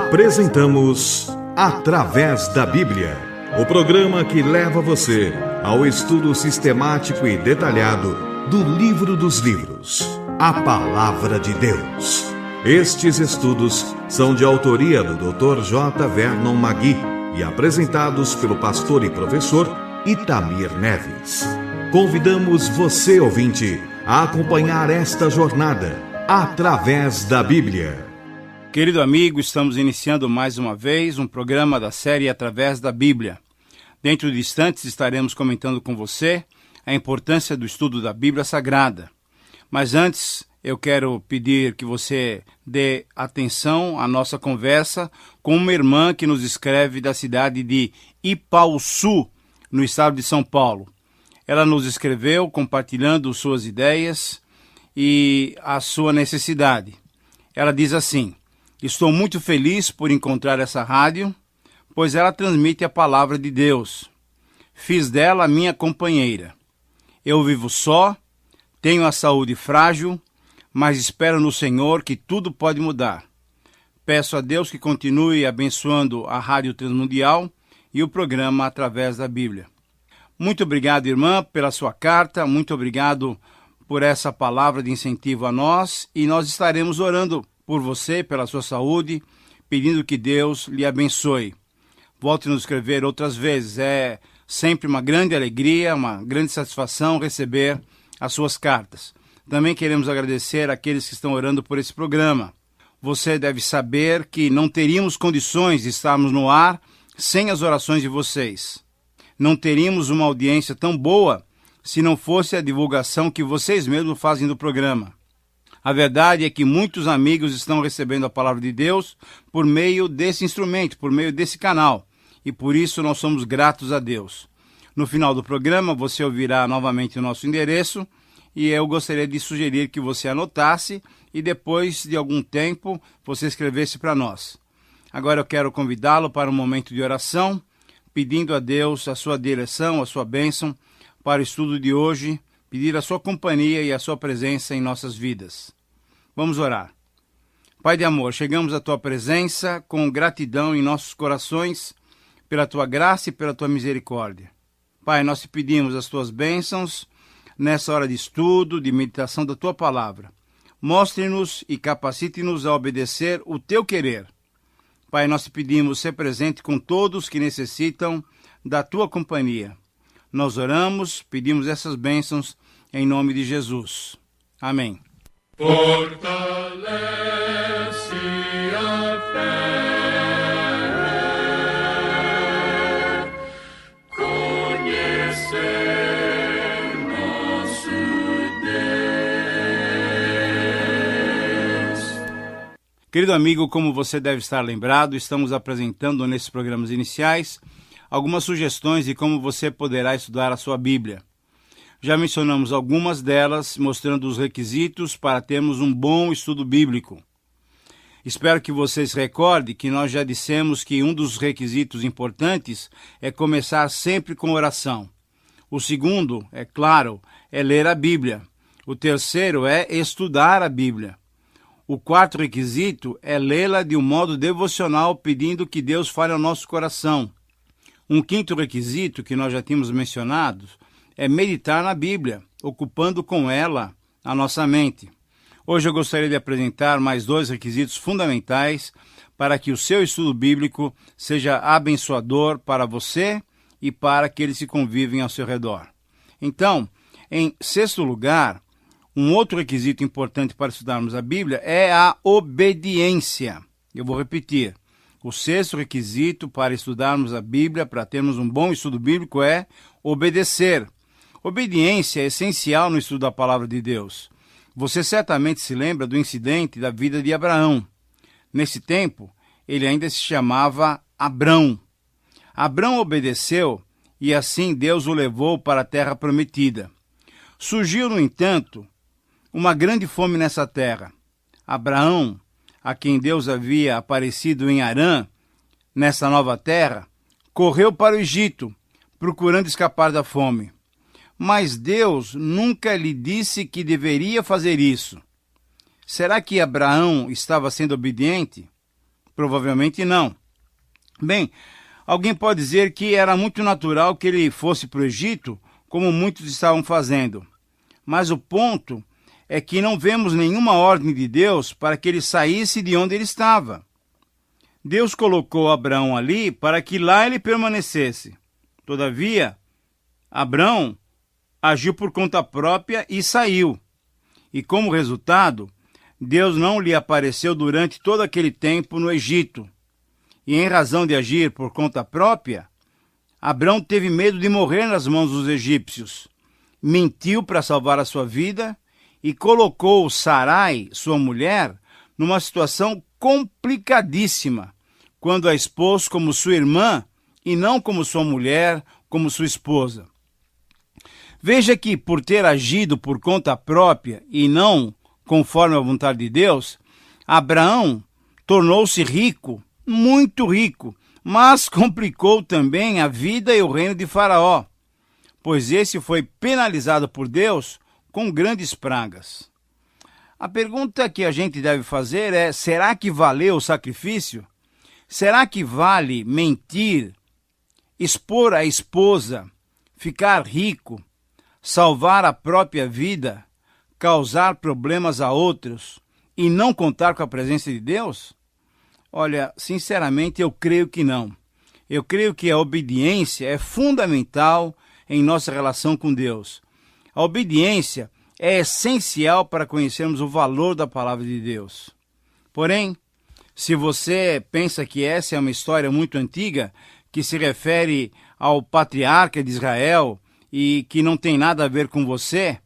Apresentamos Através da Bíblia, o programa que leva você ao estudo sistemático e detalhado do livro dos livros, a Palavra de Deus. Estes estudos são de autoria do Dr. J. Vernon Magui e apresentados pelo pastor e professor Itamir Neves. Convidamos você, ouvinte, a acompanhar esta jornada através da Bíblia. Querido amigo, estamos iniciando mais uma vez um programa da série Através da Bíblia. Dentro de instantes estaremos comentando com você a importância do estudo da Bíblia Sagrada. Mas antes, eu quero pedir que você dê atenção à nossa conversa com uma irmã que nos escreve da cidade de Ipauçu, no estado de São Paulo. Ela nos escreveu compartilhando suas ideias e a sua necessidade. Ela diz assim: estou muito feliz por encontrar essa rádio, pois ela transmite a palavra de Deus. Fiz dela a minha companheira. Eu vivo só, tenho a saúde frágil, mas espero no Senhor que tudo pode mudar. Peço a Deus que continue abençoando a Rádio Transmundial e o programa Através da Bíblia. Muito obrigado, irmã, pela sua carta, muito obrigado por essa palavra de incentivo a nós, e nós estaremos orando por você, pela sua saúde, pedindo que Deus lhe abençoe. Volte a nos escrever outras vezes, é sempre uma grande alegria, uma grande satisfação receber as suas cartas. Também queremos agradecer àqueles que estão orando por esse programa. Você deve saber que não teríamos condições de estarmos no ar sem as orações de vocês. Não teríamos uma audiência tão boa se não fosse a divulgação que vocês mesmos fazem do programa. A verdade é que muitos amigos estão recebendo a palavra de Deus por meio desse instrumento, por meio desse canal. E por isso nós somos gratos a Deus. No final do programa você ouvirá novamente o nosso endereço e eu gostaria de sugerir que você anotasse e depois de algum tempo você escrevesse para nós. Agora eu quero convidá-lo para um momento de oração, pedindo a Deus a sua direção, a sua bênção para o estudo de hoje, pedir a sua companhia e a sua presença em nossas vidas. Vamos orar. Pai de amor, chegamos à tua presença com gratidão em nossos corações pela tua graça e pela tua misericórdia. Pai, nós te pedimos as tuas bênçãos nessa hora de estudo, de meditação da tua palavra. Mostre-nos e capacite-nos a obedecer o teu querer. Pai, nós te pedimos ser presente com todos que necessitam da tua companhia. Nós oramos, pedimos essas bênçãos em nome de Jesus. Amém. Fortalece a fé, conhecer nosso Deus. Querido amigo, como você deve estar lembrado, estamos apresentando nesses programas iniciais algumas sugestões de como você poderá estudar a sua Bíblia. Já mencionamos algumas delas, mostrando os requisitos para termos um bom estudo bíblico. Espero que você se recorde que nós já dissemos que um dos requisitos importantes é começar sempre com oração. O segundo, é claro, é ler a Bíblia. O terceiro é estudar a Bíblia. O quarto requisito é lê-la de um modo devocional, pedindo que Deus fale ao nosso coração. Um quinto requisito que nós já tínhamos mencionado é meditar na Bíblia, ocupando com ela a nossa mente. Hoje eu gostaria de apresentar mais dois requisitos fundamentais para que o seu estudo bíblico seja abençoador para você e para aqueles que convivem ao seu redor. Então, em sexto lugar, um outro requisito importante para estudarmos a Bíblia é a obediência. Eu vou repetir. O sexto requisito para estudarmos a Bíblia, para termos um bom estudo bíblico, é obedecer. Obediência é essencial no estudo da palavra de Deus. Você certamente se lembra do incidente da vida de Abraão. Nesse tempo, ele ainda se chamava Abrão. Abrão obedeceu e assim Deus o levou para a terra prometida. Surgiu, no entanto, uma grande fome nessa terra. Abraão, a quem Deus havia aparecido em Harã, nessa nova terra, correu para o Egito, procurando escapar da fome. Mas Deus nunca lhe disse que deveria fazer isso. Será que Abraão estava sendo obediente? Provavelmente não. Bem, alguém pode dizer que era muito natural que ele fosse para o Egito, como muitos estavam fazendo. Mas o ponto é que não vemos nenhuma ordem de Deus para que ele saísse de onde ele estava. Deus colocou Abraão ali para que lá ele permanecesse. Todavia, Abraão agiu por conta própria e saiu. E como resultado, Deus não lhe apareceu durante todo aquele tempo no Egito. E em razão de agir por conta própria, Abraão teve medo de morrer nas mãos dos egípcios. Mentiu para salvar a sua vida e colocou Sarai, sua mulher, numa situação complicadíssima, quando a expôs como sua irmã e não como sua mulher, como sua esposa. Veja que, por ter agido por conta própria e não conforme a vontade de Deus, Abraão tornou-se rico, muito rico, mas complicou também a vida e o reino de Faraó, pois esse foi penalizado por Deus com grandes pragas. A pergunta que a gente deve fazer é: será que valeu o sacrifício? Será que vale mentir, expor a esposa, ficar rico, salvar a própria vida, causar problemas a outros e não contar com a presença de Deus? Olha, sinceramente, eu creio que não. Eu creio que a obediência é fundamental em nossa relação com Deus. A obediência é essencial para conhecermos o valor da palavra de Deus. Porém, se você pensa que essa é uma história muito antiga, que se refere ao patriarca de Israel e que não tem nada a ver com você,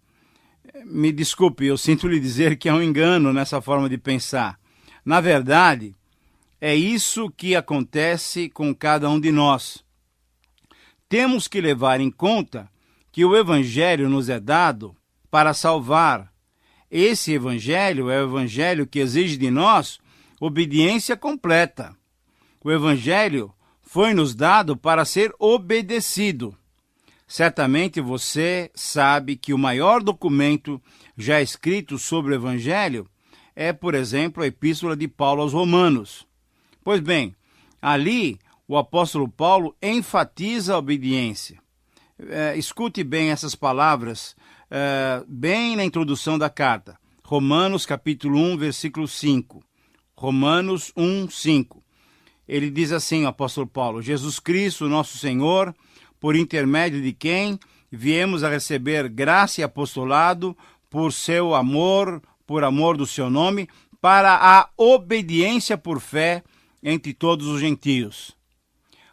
me desculpe, eu sinto lhe dizer que é um engano nessa forma de pensar. Na verdade, é isso que acontece com cada um de nós. Temos que levar em conta que o Evangelho nos é dado para salvar. Esse Evangelho é o Evangelho que exige de nós obediência completa. O Evangelho foi nos dado para ser obedecido. Certamente você sabe que o maior documento já escrito sobre o Evangelho é, por exemplo, a Epístola de Paulo aos Romanos. Pois bem, ali o apóstolo Paulo enfatiza a obediência. Escute bem essas palavras, bem na introdução da carta. Romanos capítulo 1, versículo 5. Romanos 1, 5. Ele diz assim, o apóstolo Paulo: Jesus Cristo, nosso Senhor, por intermédio de quem viemos a receber graça e apostolado por seu amor, por amor do seu nome, para a obediência por fé entre todos os gentios.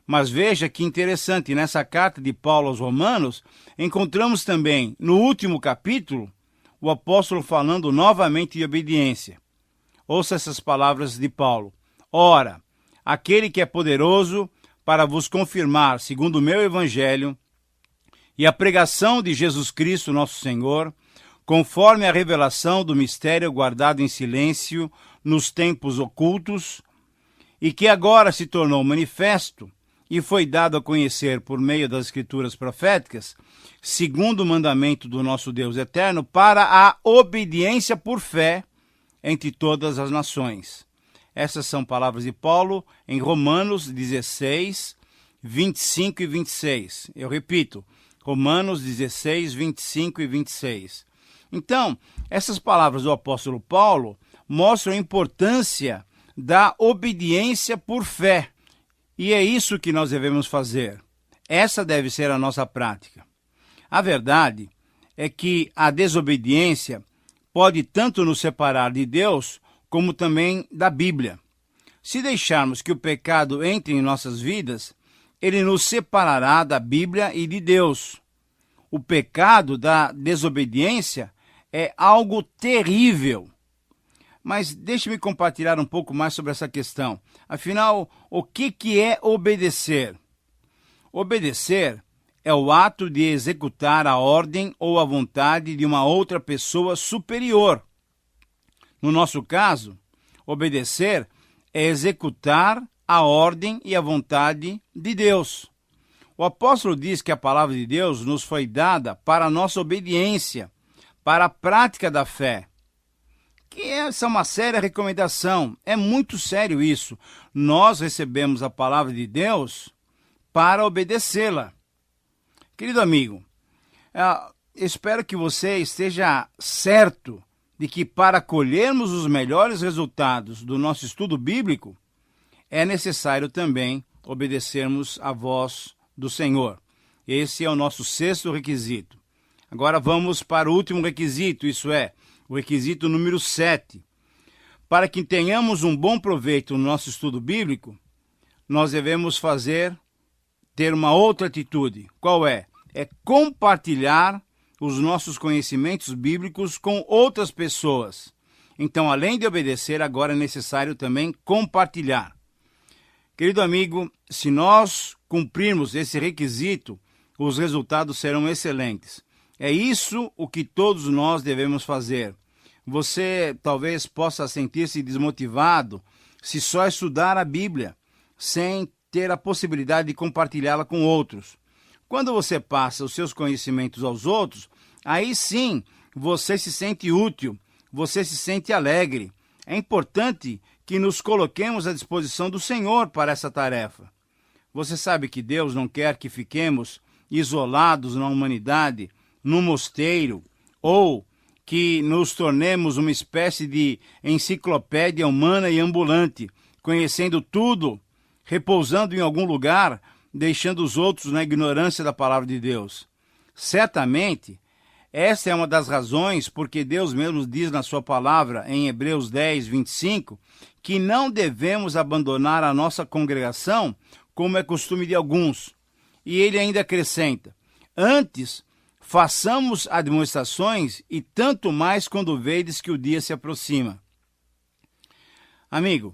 Mas veja que interessante, nessa carta de Paulo aos Romanos, encontramos também, no último capítulo, o apóstolo falando novamente de obediência. Ouça essas palavras de Paulo: Ora, aquele que é poderoso para vos confirmar, segundo o meu evangelho, e a pregação de Jesus Cristo, nosso Senhor, conforme a revelação do mistério guardado em silêncio nos tempos ocultos, e que agora se tornou manifesto e foi dado a conhecer por meio das escrituras proféticas, segundo o mandamento do nosso Deus eterno, para a obediência por fé entre todas as nações. Essas são palavras de Paulo em Romanos 16, 25 e 26. Eu repito, Romanos 16, 25 e 26. Então, essas palavras do apóstolo Paulo mostram a importância da obediência por fé. E é isso que nós devemos fazer. Essa deve ser a nossa prática. A verdade é que a desobediência pode tanto nos separar de Deus, como também da Bíblia. Se deixarmos que o pecado entre em nossas vidas, ele nos separará da Bíblia e de Deus. O pecado da desobediência é algo terrível. Mas deixe-me compartilhar um pouco mais sobre essa questão. Afinal, o que é obedecer? Obedecer é o ato de executar a ordem ou a vontade de uma outra pessoa superior. No nosso caso, obedecer é executar a ordem e a vontade de Deus. O apóstolo diz que a palavra de Deus nos foi dada para a nossa obediência, para a prática da fé. que essa é uma séria recomendação. É muito sério isso. Nós recebemos a palavra de Deus para obedecê-la. Querido amigo, espero que você esteja certo de que para colhermos os melhores resultados do nosso estudo bíblico, é necessário também obedecermos à voz do Senhor. Esse é o nosso 6º requisito. Agora vamos para o último requisito, isso é, o requisito número 7. Para que tenhamos um bom proveito no nosso estudo bíblico, nós devemos ter uma outra atitude. Qual é? É compartilhar os nossos conhecimentos bíblicos com outras pessoas. Então, além de obedecer, agora é necessário também compartilhar. Querido amigo, se nós cumprirmos esse requisito, os resultados serão excelentes. É isso o que todos nós devemos fazer. Você talvez possa sentir-se desmotivado se só estudar a Bíblia, sem ter a possibilidade de compartilhá-la com outros. Quando você passa os seus conhecimentos aos outros, aí sim você se sente útil, você se sente alegre. É importante que nos coloquemos à disposição do Senhor para essa tarefa. Você sabe que Deus não quer que fiquemos isolados na humanidade, num mosteiro, ou que nos tornemos uma espécie de enciclopédia humana e ambulante, conhecendo tudo, repousando em algum lugar, deixando os outros na ignorância da palavra de Deus. Certamente, essa é uma das razões porque Deus mesmo diz na sua palavra, em Hebreus 10, 25, que não devemos abandonar a nossa congregação, como é costume de alguns. E ele ainda acrescenta, antes, façamos admoestações e tanto mais quando vedes que o dia se aproxima. Amigo,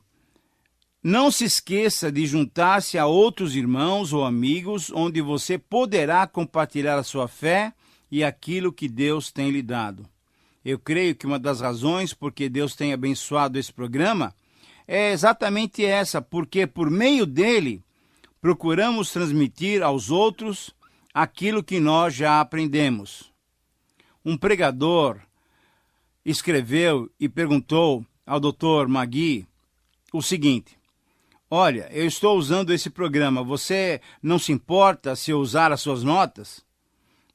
não se esqueça de juntar-se a outros irmãos ou amigos onde você poderá compartilhar a sua fé e aquilo que Deus tem lhe dado. Eu creio que uma das razões por que Deus tem abençoado esse programa é exatamente essa, porque por meio dele procuramos transmitir aos outros aquilo que nós já aprendemos. Um pregador escreveu e perguntou ao Dr. Magui o seguinte: olha, eu estou usando esse programa, você não se importa se eu usar as suas notas?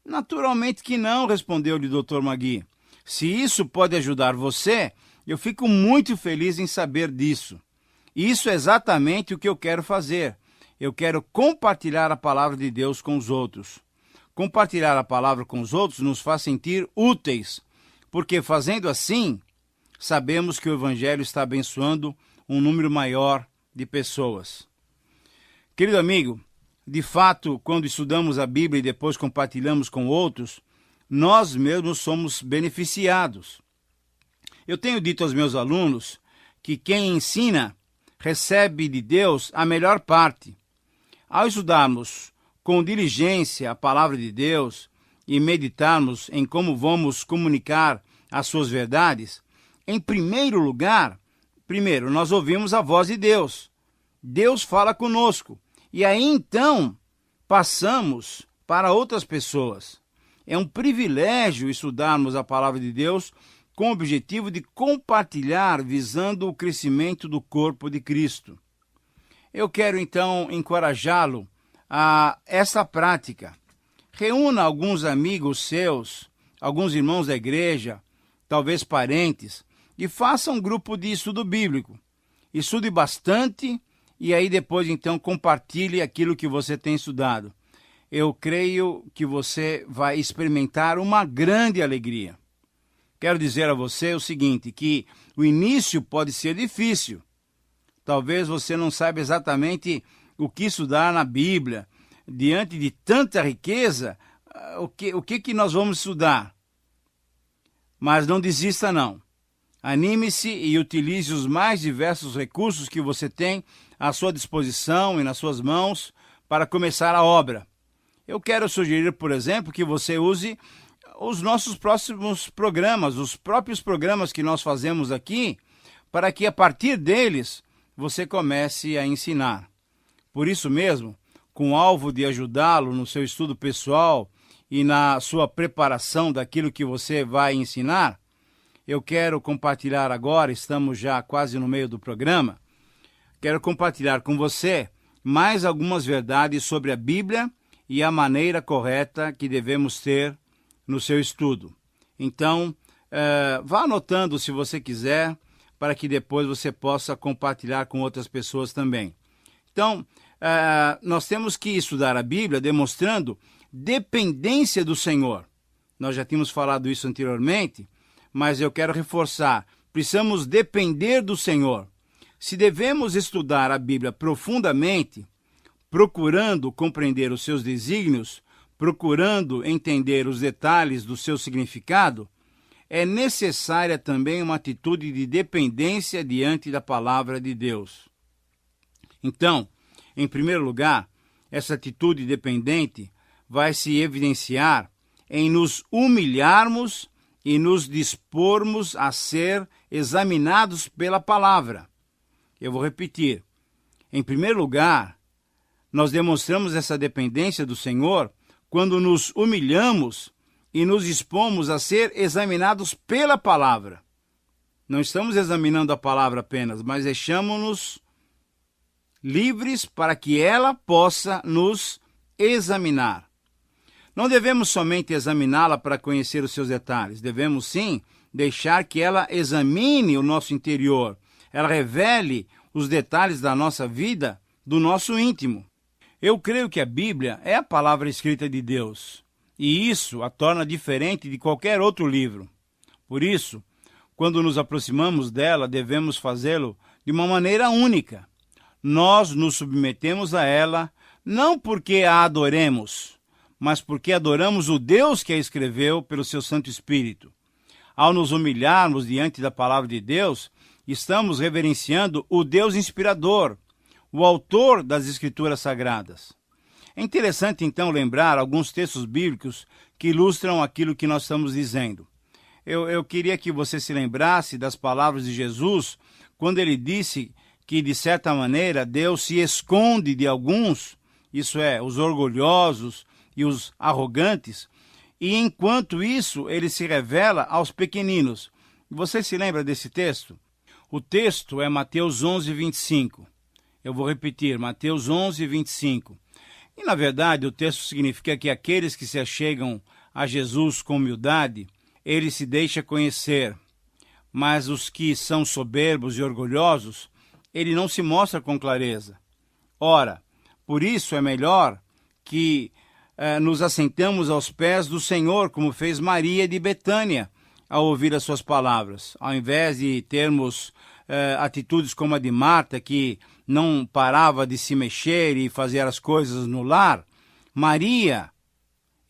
Naturalmente que não, respondeu-lhe o Dr. Magui. Se isso pode ajudar você, eu fico muito feliz em saber disso. Isso é exatamente o que eu quero fazer. Eu quero compartilhar a palavra de Deus com os outros. Compartilhar a palavra com os outros nos faz sentir úteis, porque fazendo assim, sabemos que o Evangelho está abençoando um número maior de pessoas. Querido amigo, de fato, quando estudamos a Bíblia e depois compartilhamos com outros, nós mesmos somos beneficiados. Eu tenho dito aos meus alunos que quem ensina recebe de Deus a melhor parte. Ao estudarmos com diligência a palavra de Deus e meditarmos em como vamos comunicar as suas verdades, em primeiro lugar, nós ouvimos a voz de Deus. Deus fala conosco. E aí então passamos para outras pessoas. É um privilégio estudarmos a palavra de Deus com o objetivo de compartilhar, visando o crescimento do corpo de Cristo. Eu quero então encorajá-lo a essa prática. Reúna alguns amigos seus, alguns irmãos da igreja, talvez parentes, e faça um grupo de estudo bíblico. Estude bastante e aí depois então compartilhe aquilo que você tem estudado. Eu creio que você vai experimentar uma grande alegria. Quero dizer a você o seguinte, que o início pode ser difícil. Talvez você não saiba exatamente o que estudar na Bíblia. Diante de tanta riqueza, o que nós vamos estudar? Mas não desista não. Anime-se e utilize os mais diversos recursos que você tem à sua disposição e nas suas mãos para começar a obra. Eu quero sugerir, por exemplo, que você use os nossos próximos programas, os próprios programas que nós fazemos aqui, para que a partir deles você comece a ensinar. Por isso mesmo, com o alvo de ajudá-lo no seu estudo pessoal e na sua preparação daquilo que você vai ensinar, eu quero compartilhar agora, estamos já quase no meio do programa, quero compartilhar com você mais algumas verdades sobre a Bíblia e a maneira correta que devemos ter no seu estudo. Então, vá anotando se você quiser, para que depois você possa compartilhar com outras pessoas também. Então, nós temos que estudar a Bíblia demonstrando dependência do Senhor. Nós já tínhamos falado isso anteriormente, mas eu quero reforçar. Precisamos depender do Senhor. Se devemos estudar a Bíblia profundamente, procurando compreender os seus desígnios, procurando entender os detalhes do seu significado, é necessária também uma atitude de dependência diante da palavra de Deus. Então, em primeiro lugar, essa atitude dependente vai se evidenciar em nos humilharmos e nos dispormos a ser examinados pela palavra. Eu vou repetir. Em primeiro lugar, nós demonstramos essa dependência do Senhor quando nos humilhamos e nos dispomos a ser examinados pela palavra. Não estamos examinando a palavra apenas, mas deixamos-nos livres para que ela possa nos examinar. Não devemos somente examiná-la para conhecer os seus detalhes. Devemos, sim, deixar que ela examine o nosso interior. Ela revele os detalhes da nossa vida, do nosso íntimo. Eu creio que a Bíblia é a palavra escrita de Deus, e isso a torna diferente de qualquer outro livro. Por isso, quando nos aproximamos dela, devemos fazê-lo de uma maneira única. Nós nos submetemos a ela, não porque a adoremos, mas porque adoramos o Deus que a escreveu pelo seu Santo Espírito. Ao nos humilharmos diante da palavra de Deus, estamos reverenciando o Deus inspirador, o autor das Escrituras Sagradas. É interessante, então, lembrar alguns textos bíblicos que ilustram aquilo que nós estamos dizendo. Eu queria que você se lembrasse das palavras de Jesus, quando ele disse que, de certa maneira, Deus se esconde de alguns, isso é, os orgulhosos e os arrogantes, e enquanto isso, ele se revela aos pequeninos. Você se lembra desse texto? O texto é Mateus 11, 25. Eu vou repetir, Mateus 11, 25. E, na verdade, o texto significa que aqueles que se achegam a Jesus com humildade, ele se deixa conhecer. Mas os que são soberbos e orgulhosos, ele não se mostra com clareza. Ora, por isso é melhor que nos assentamos aos pés do Senhor, como fez Maria de Betânia, ao ouvir as suas palavras. Ao invés de termos atitudes como a de Marta, que não parava de se mexer e fazer as coisas no lar, Maria,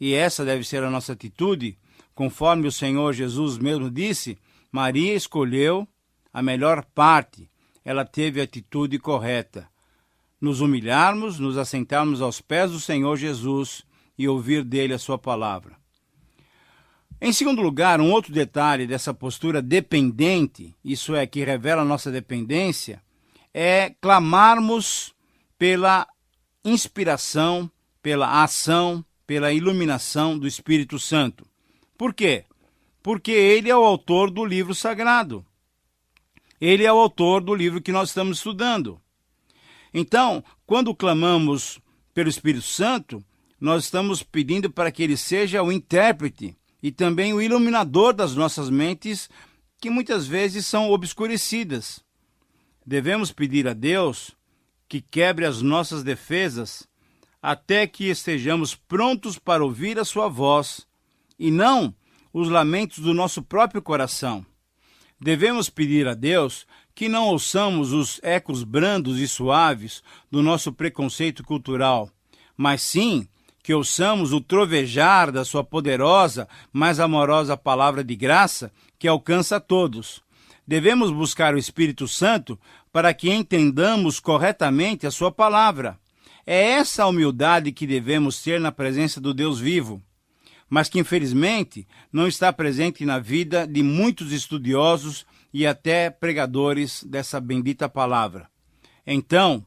e essa deve ser a nossa atitude, conforme o Senhor Jesus mesmo disse, Maria escolheu a melhor parte, ela teve a atitude correta. Nos humilharmos, nos assentarmos aos pés do Senhor Jesus e ouvir dele a sua palavra. Em segundo lugar, um outro detalhe dessa postura dependente, isso é, que revela a nossa dependência, é clamarmos pela inspiração, pela ação, pela iluminação do Espírito Santo. Por quê? Porque ele é o autor do livro sagrado. Ele é o autor do livro que nós estamos estudando. Então, quando clamamos pelo Espírito Santo, nós estamos pedindo para que ele seja o intérprete e também o iluminador das nossas mentes, que muitas vezes são obscurecidas. Devemos pedir a Deus que quebre as nossas defesas até que estejamos prontos para ouvir a sua voz e não os lamentos do nosso próprio coração. Devemos pedir a Deus que não ouçamos os ecos brandos e suaves do nosso preconceito cultural, mas sim que ouçamos o trovejar da sua poderosa, mas amorosa palavra de graça que alcança a todos. Devemos buscar o Espírito Santo para que entendamos corretamente a sua palavra. É essa a humildade que devemos ter na presença do Deus vivo, mas que infelizmente não está presente na vida de muitos estudiosos e até pregadores dessa bendita palavra. Então,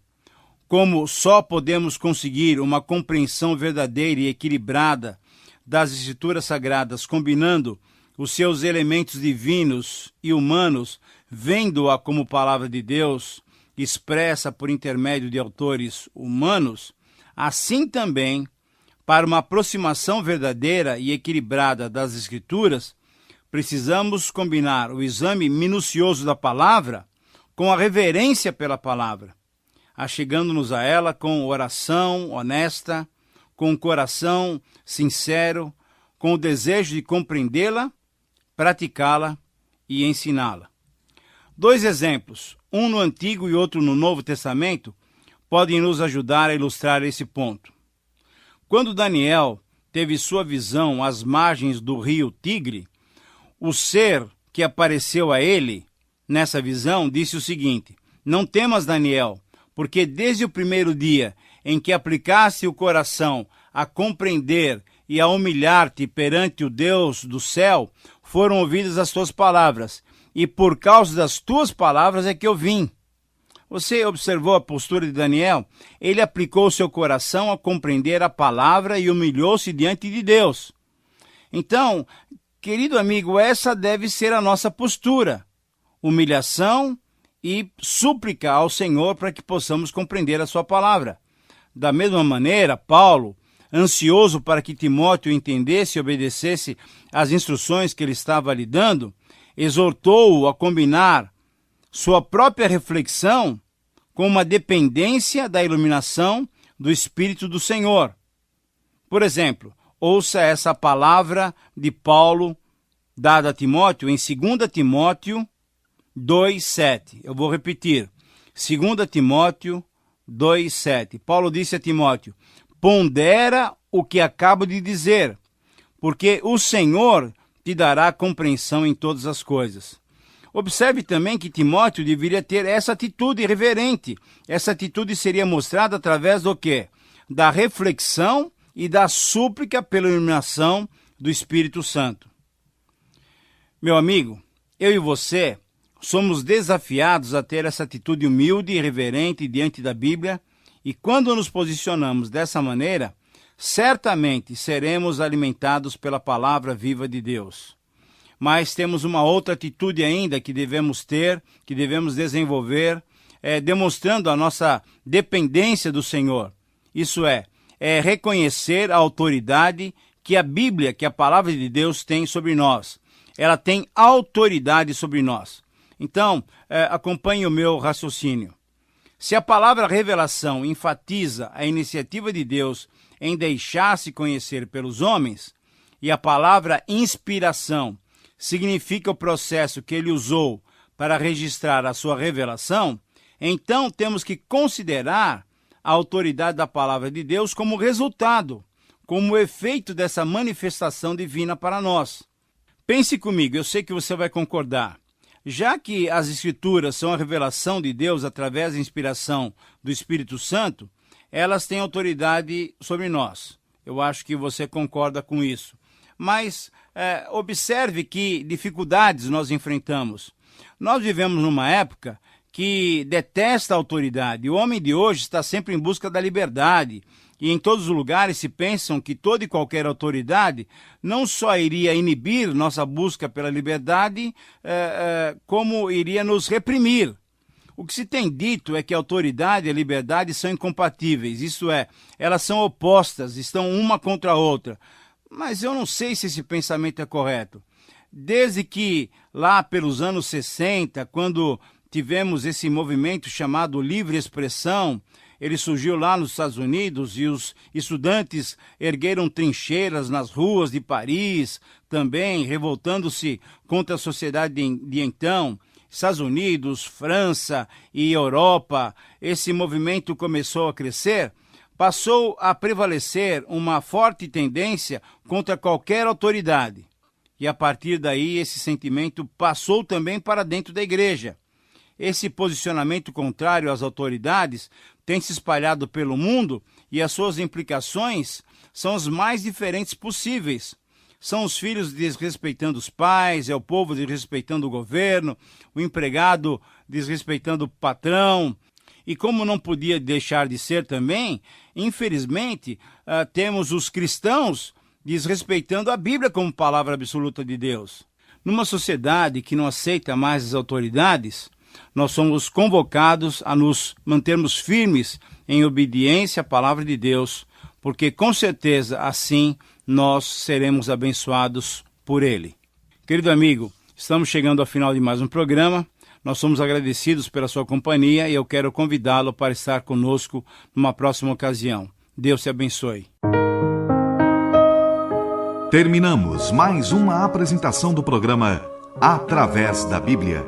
como só podemos conseguir uma compreensão verdadeira e equilibrada das Escrituras Sagradas, combinando os seus elementos divinos e humanos, vendo-a como palavra de Deus, expressa por intermédio de autores humanos, assim também, para uma aproximação verdadeira e equilibrada das Escrituras, precisamos combinar o exame minucioso da palavra com a reverência pela palavra, achegando-nos a ela com oração honesta, com um coração sincero, com o desejo de compreendê-la, praticá-la e ensiná-la. 2 exemplos, um no Antigo e outro no Novo Testamento, podem nos ajudar a ilustrar esse ponto. Quando Daniel teve sua visão às margens do rio Tigre, o ser que apareceu a ele nessa visão disse o seguinte: não temas, Daniel, porque desde o primeiro dia em que aplicaste o coração a compreender e a humilhar-te perante o Deus do céu, foram ouvidas as tuas palavras, e por causa das tuas palavras é que eu vim. Você observou a postura de Daniel? Ele aplicou seu coração a compreender a palavra e humilhou-se diante de Deus. Então, querido amigo, essa deve ser a nossa postura. Humilhação e súplica ao Senhor para que possamos compreender a sua palavra. Da mesma maneira, Paulo, ansioso para que Timóteo entendesse e obedecesse às instruções que ele estava lhe dando, exortou-o a combinar sua própria reflexão com uma dependência da iluminação do Espírito do Senhor. Por exemplo, ouça essa palavra de Paulo dada a Timóteo em 2 Timóteo 2,7. Eu vou repetir. 2 Timóteo 2,7. Paulo disse a Timóteo: pondera o que acabo de dizer, porque o Senhor te dará compreensão em todas as coisas. Observe também que Timóteo deveria ter essa atitude reverente. Essa atitude seria mostrada através do quê? Da reflexão e da súplica pela iluminação do Espírito Santo. Meu amigo, eu e você somos desafiados a ter essa atitude humilde e reverente diante da Bíblia, e quando nos posicionamos dessa maneira, certamente seremos alimentados pela palavra viva de Deus. Mas temos uma outra atitude ainda que devemos ter, que devemos desenvolver, demonstrando a nossa dependência do Senhor. Isso é reconhecer a autoridade que a Bíblia, que a palavra de Deus tem sobre nós. Ela tem autoridade sobre nós. Então, acompanhe o meu raciocínio. Se a palavra revelação enfatiza a iniciativa de Deus em deixar-se conhecer pelos homens, e a palavra inspiração significa o processo que ele usou para registrar a sua revelação, então temos que considerar a autoridade da palavra de Deus como resultado, como efeito dessa manifestação divina para nós. Pense comigo, eu sei que você vai concordar. Já que as Escrituras são a revelação de Deus através da inspiração do Espírito Santo, elas têm autoridade sobre nós. Eu acho que você concorda com isso. Mas observe que dificuldades nós enfrentamos. Nós vivemos numa época que detesta a autoridade. O homem de hoje está sempre em busca da liberdade. E em todos os lugares se pensam que toda e qualquer autoridade não só iria inibir nossa busca pela liberdade, como iria nos reprimir. O que se tem dito é que a autoridade e a liberdade são incompatíveis, isto é, elas são opostas, estão uma contra a outra. Mas eu não sei se esse pensamento é correto. Desde que lá pelos anos 60, quando tivemos esse movimento chamado livre expressão, ele surgiu lá nos Estados Unidos e os estudantes ergueram trincheiras nas ruas de Paris, também revoltando-se contra a sociedade de então. Estados Unidos, França e Europa, esse movimento começou a crescer, passou a prevalecer uma forte tendência contra qualquer autoridade. E a partir daí esse sentimento passou também para dentro da igreja. Esse posicionamento contrário às autoridades tem se espalhado pelo mundo e as suas implicações são as mais diferentes possíveis. São os filhos desrespeitando os pais, é o povo desrespeitando o governo, o empregado desrespeitando o patrão. E como não podia deixar de ser também, infelizmente, temos os cristãos desrespeitando a Bíblia como palavra absoluta de Deus. Numa sociedade que não aceita mais as autoridades, nós somos convocados a nos mantermos firmes em obediência à palavra de Deus, porque com certeza assim nós seremos abençoados por Ele. Querido amigo, estamos chegando ao final de mais um programa. Nós somos agradecidos pela sua companhia e eu quero convidá-lo para estar conosco numa próxima ocasião. Deus te abençoe. Terminamos mais uma apresentação do programa Através da Bíblia.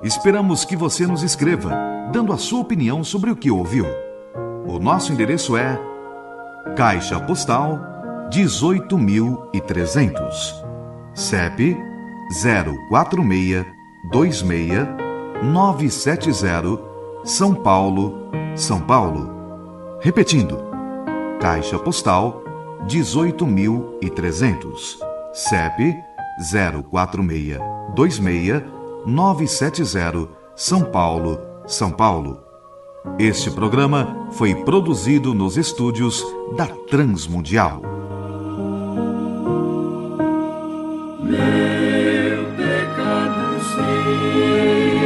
Esperamos que você nos escreva, dando a sua opinião sobre o que ouviu. O nosso endereço é Caixa Postal 18.300, CEP 04626-970, São Paulo, São Paulo. Repetindo, Caixa Postal 18.300, CEP 04626-970, São Paulo, São Paulo. Este programa foi produzido nos estúdios da Transmundial. Meu pecado sei.